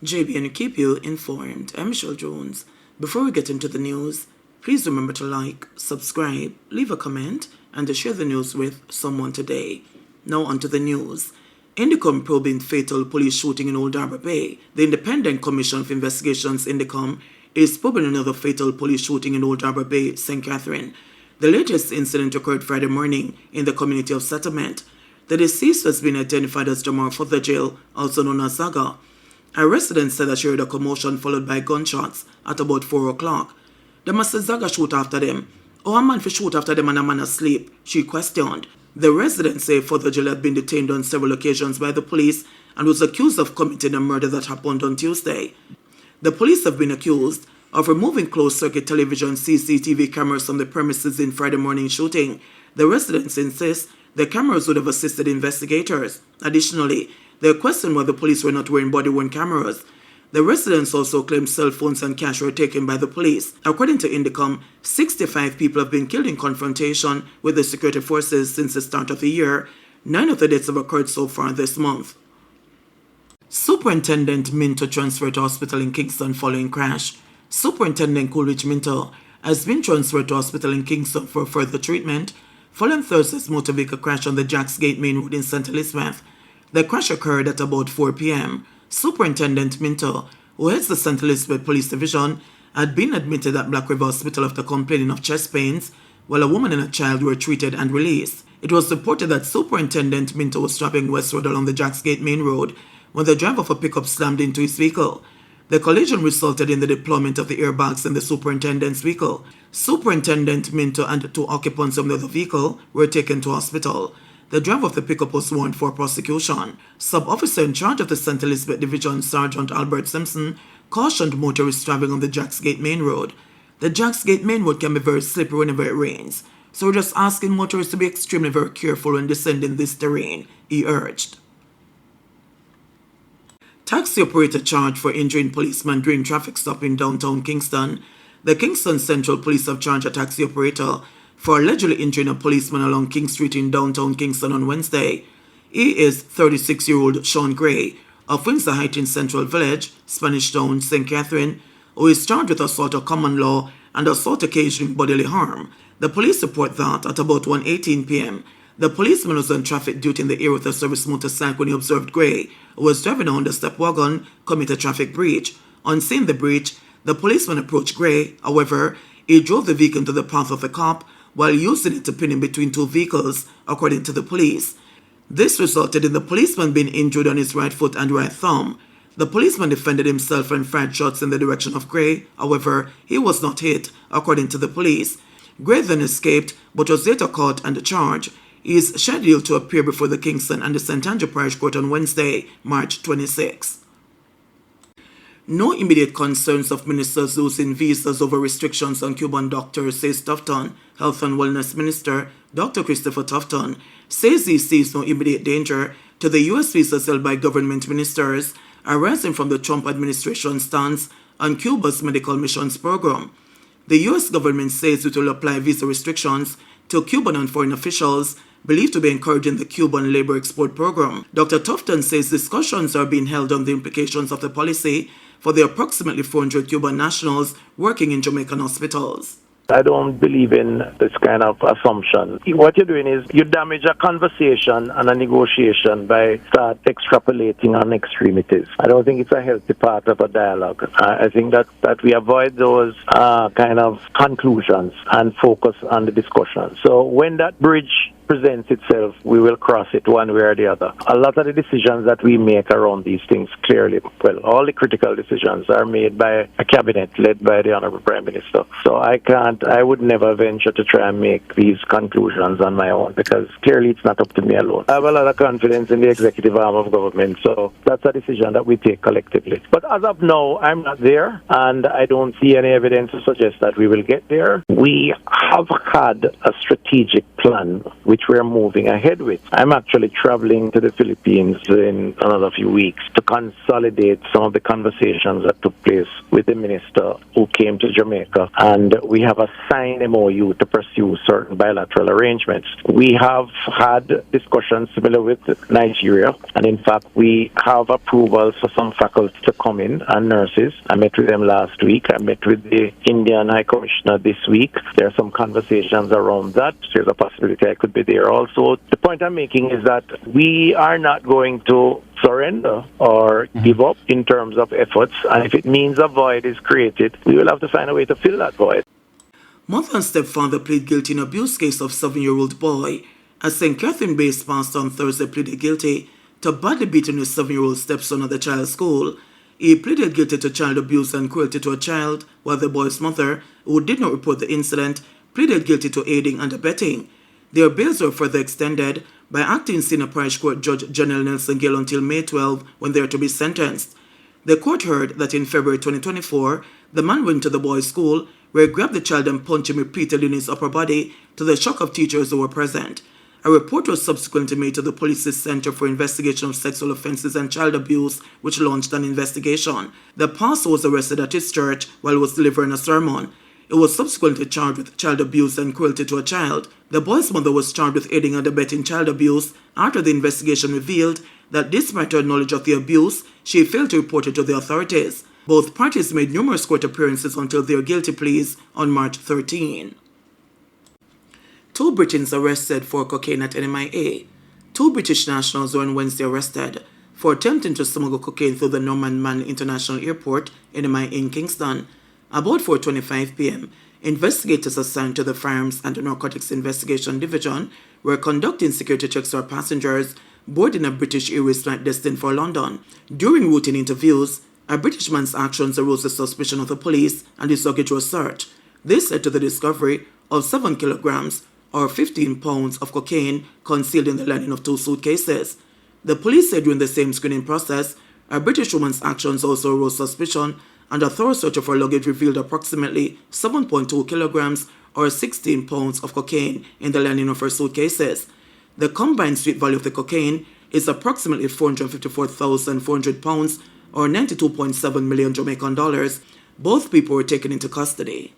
JBNN keep you informed. I'm Michelle Jones. Before we get into the news, please remember to like, subscribe, leave a comment, and to share the news with someone today. Now onto the news. Indicom probing fatal police shooting in Old Harbour Bay. The Independent Commission of Investigations, Indicom, is probing another fatal police shooting in Old Harbour Bay, St. Catherine. The latest incident occurred Friday morning in the community of Settlement. The deceased has been identified as Jamar Fothergill, also known as Zaga. A resident said that she heard a commotion followed by gunshots at about 4 o'clock. They must have Zaga shoot after them. Or a man for shoot after them and a man asleep, she questioned. The resident said Fothergill had been detained on several occasions by the police and was accused of committing a murder that happened on Tuesday. The police have been accused of removing closed-circuit television CCTV cameras from the premises in Friday morning shooting. The residents insist the cameras would have assisted investigators. Additionally, they questioned why the police were not wearing body-worn cameras. The residents also claim cell phones and cash were taken by the police. According to Indicom, 65 people have been killed in confrontation with the security forces since the start of the year. 9 of the deaths have occurred so far this month. Superintendent Minto transferred to hospital in Kingston following crash. Superintendent Coolidge Minto has been transferred to hospital in Kingston for further treatment following Thursday's motor vehicle crash on the Jacks Gate Main Road in St. Elizabeth. The crash occurred at about 4 p.m. Superintendent Minto, who heads the St. Elizabeth Police Division, had been admitted at Black River Hospital after complaining of chest pains, while a woman and a child were treated and released. It was reported that Superintendent Minto was traveling westward along the Jacks Gate Main Road when the driver of a pickup slammed into his vehicle. The collision resulted in the deployment of the airbags in the superintendent's vehicle. Superintendent Minto and 2 occupants of the other vehicle were taken to hospital. The driver of the pickup was warned for prosecution. Sub-officer in charge of the St. Elizabeth Division, Sergeant Albert Simpson, cautioned motorists traveling on the Jacks Gate Main Road. The Jacks Gate Main Road can be very slippery whenever it rains, so we're just asking motorists to be extremely very careful when descending this terrain, he urged. Taxi operator charged for injuring policeman during traffic stop in downtown Kingston. The Kingston Central Police have charged a taxi operator for allegedly injuring a policeman along King Street in downtown Kingston on Wednesday. He is 36-year-old Sean Gray of Windsor Heights in Central Village, Spanish Town, St. Catherine, who is charged with assault of common law and assault occasioning bodily harm. The police report that at about 1:18 p.m., the policeman was on traffic duty in the area with a service motorcycle when he observed Gray, who was driving on the step wagon, commit a traffic breach. On seeing the breach, the policeman approached Gray. However, he drove the vehicle into the path of the cop while using it to pin him between 2 vehicles, according to the police. This resulted in the policeman being injured on his right foot and right thumb. The policeman defended himself and fired shots in the direction of Gray. However, he was not hit, according to the police. Gray then escaped, but was later caught and charged. He is scheduled to appear before the Kingston and the St. Andrew Parish Court on Wednesday, March 26. No immediate concerns of ministers losing visas over restrictions on Cuban doctors, says Tufton. Health and Wellness Minister Dr. Christopher Tufton says he sees no immediate danger to the U.S. visas held by government ministers arising from the Trump administration's stance on Cuba's medical missions program. The U.S. government says it will apply visa restrictions to Cuban and foreign officials believed to be encouraging the Cuban labor export program. Dr. Tufton says discussions are being held on the implications of the policy for the approximately 400 Cuban nationals working in Jamaican hospitals. I don't believe in this kind of assumption. What you're doing is you damage a conversation and a negotiation by start extrapolating on extremities. I don't think it's a healthy part of a dialogue. I think that we avoid those kind of conclusions and focus on the discussion. So when that bridge presents itself, we will cross it one way or the other. A lot of the decisions that we make around these things clearly, well, all the critical decisions are made by a cabinet led by the Honorable Prime Minister. So I would never venture to try and make these conclusions on my own because clearly it's not up to me alone. I have a lot of confidence in the executive arm of government, so that's a decision that we take collectively. But as of now, I'm not there, and I don't see any evidence to suggest that we will get there. We have had a strategic plan which which we're moving ahead with. I'm actually traveling to the Philippines in another few weeks to consolidate some of the conversations that took place with the minister who came to Jamaica, and we have a signed MOU to pursue certain bilateral arrangements. We have had discussions similar with Nigeria, and in fact, we have approvals for some faculty to come in and nurses. I met with them last week. I met with the Indian High Commissioner this week. There are some conversations around that. There's a possibility I could be there also. The point I'm making is that we are not going to surrender or give up in terms of efforts, and if it means a void is created, we will have to find a way to fill that void. Mother and stepfather plead guilty in abuse case of 7-year-old boy. A St. Catherine-based pastor on Thursday pleaded guilty to badly beating his 7-year-old stepson at the child's school. He pleaded guilty to child abuse and cruelty to a child, while the boy's mother, who did not report the incident, pleaded guilty to aiding and abetting. Their bails were further extended by acting senior parish court judge Janelle Nelson Gill until May 12, when they are to be sentenced. The court heard that in February 2024, the man went to the boy's school, where he grabbed the child and punched him repeatedly in his upper body, to the shock of teachers who were present. A report was subsequently made to the Police's Center for Investigation of Sexual Offences and Child Abuse, which launched an investigation. The pastor was arrested at his church while he was delivering a sermon. He was subsequently charged with child abuse and cruelty to a child. The boy's mother was charged with aiding and abetting child abuse after the investigation revealed that despite her knowledge of the abuse, she failed to report it to the authorities. Both parties made numerous court appearances until their guilty pleas on March 13. 2 Britons arrested for cocaine at NMIA. 2 British nationals were on Wednesday arrested for attempting to smuggle cocaine through the Norman Mann International Airport, NMIA in Kingston. About 4:25 p.m., investigators assigned to the Firearms and Narcotics Investigation Division were conducting security checks for passengers boarding a British Airways flight destined for London. During routine interviews, a British man's actions arose the suspicion of the police, and his luggage was searched. This led to the discovery of 7 kilograms or 15 pounds of cocaine concealed in the lining of 2 suitcases. The police said during the same screening process, a British woman's actions also arose suspicion, and a thorough search of her luggage revealed approximately 7.2 kilograms or 16 pounds of cocaine in the lining of her suitcases. The combined street value of the cocaine is approximately 454,400 pounds or 92.7 million Jamaican dollars. Both people were taken into custody.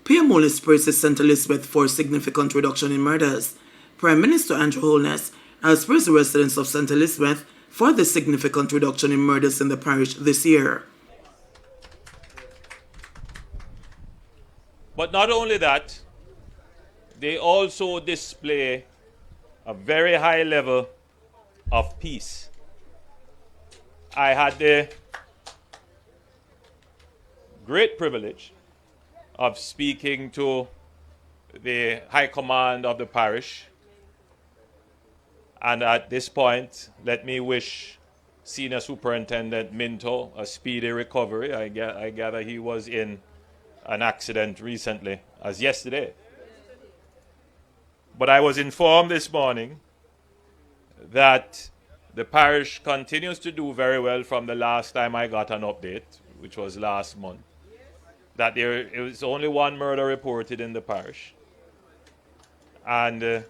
PM Holness praises St. Elizabeth for significant reduction in murders. Prime Minister Andrew Holness has praised the residents of St. Elizabeth for the significant reduction in murders in the parish this year. But not only that, they also display a very high level of peace. I had the great privilege of speaking to the High Command of the parish. And at this point, let me wish Senior Superintendent Minto a speedy recovery. I gather he was in an accident recently, as yesterday. But I was informed this morning that the parish continues to do very well from the last time I got an update, which was last month. That there is only 1 murder reported in the parish. And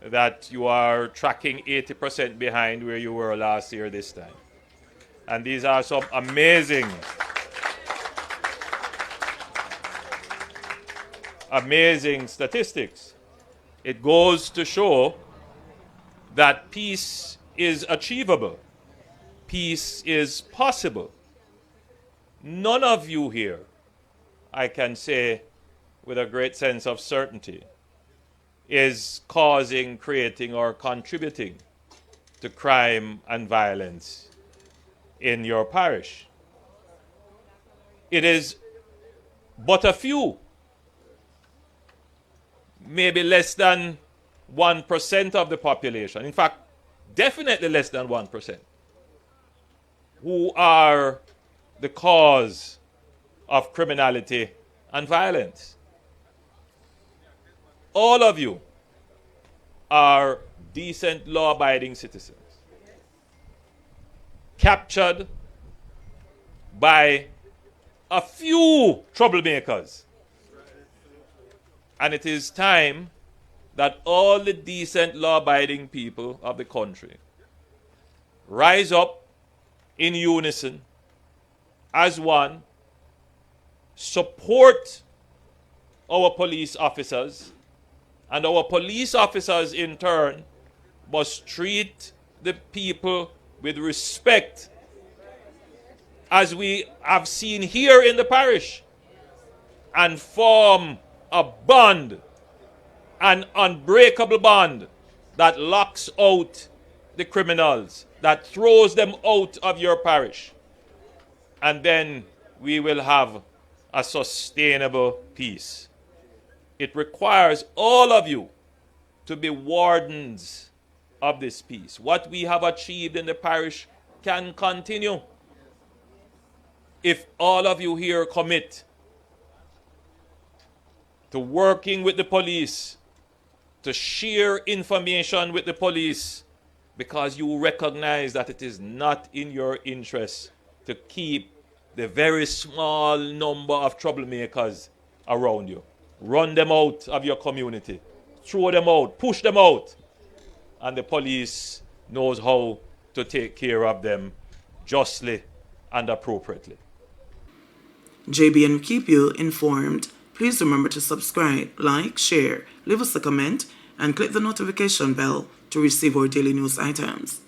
that you are tracking 80% behind where you were last year this time. And these are some amazing statistics. It goes to show that peace is achievable. Peace is possible. None of you here, I can say with a great sense of certainty, is causing, creating, or contributing to crime and violence in your parish. It is but a few, maybe less than 1% of the population, in fact, definitely less than 1%, who are the cause of criminality and violence. All of you are decent, law-abiding citizens, captured by a few troublemakers. And it is time that all the decent law-abiding people of the country rise up in unison as one, support our police officers, and our police officers in turn must treat the people with respect, as we have seen here in the parish, and form a bond, an unbreakable bond that locks out the criminals, that throws them out of your parish. And then we will have a sustainable peace. It requires all of you to be wardens of this peace. What we have achieved in the parish can continue if all of you here commit to working with the police, to share information with the police, because you recognize that it is not in your interest to keep the very small number of troublemakers around you. Run them out of your community. Throw them out. Push them out. And the police knows how to take care of them justly and appropriately. JBN keep you informed. Please remember to subscribe, like, share, leave us a comment, and click the notification bell to receive our daily news items.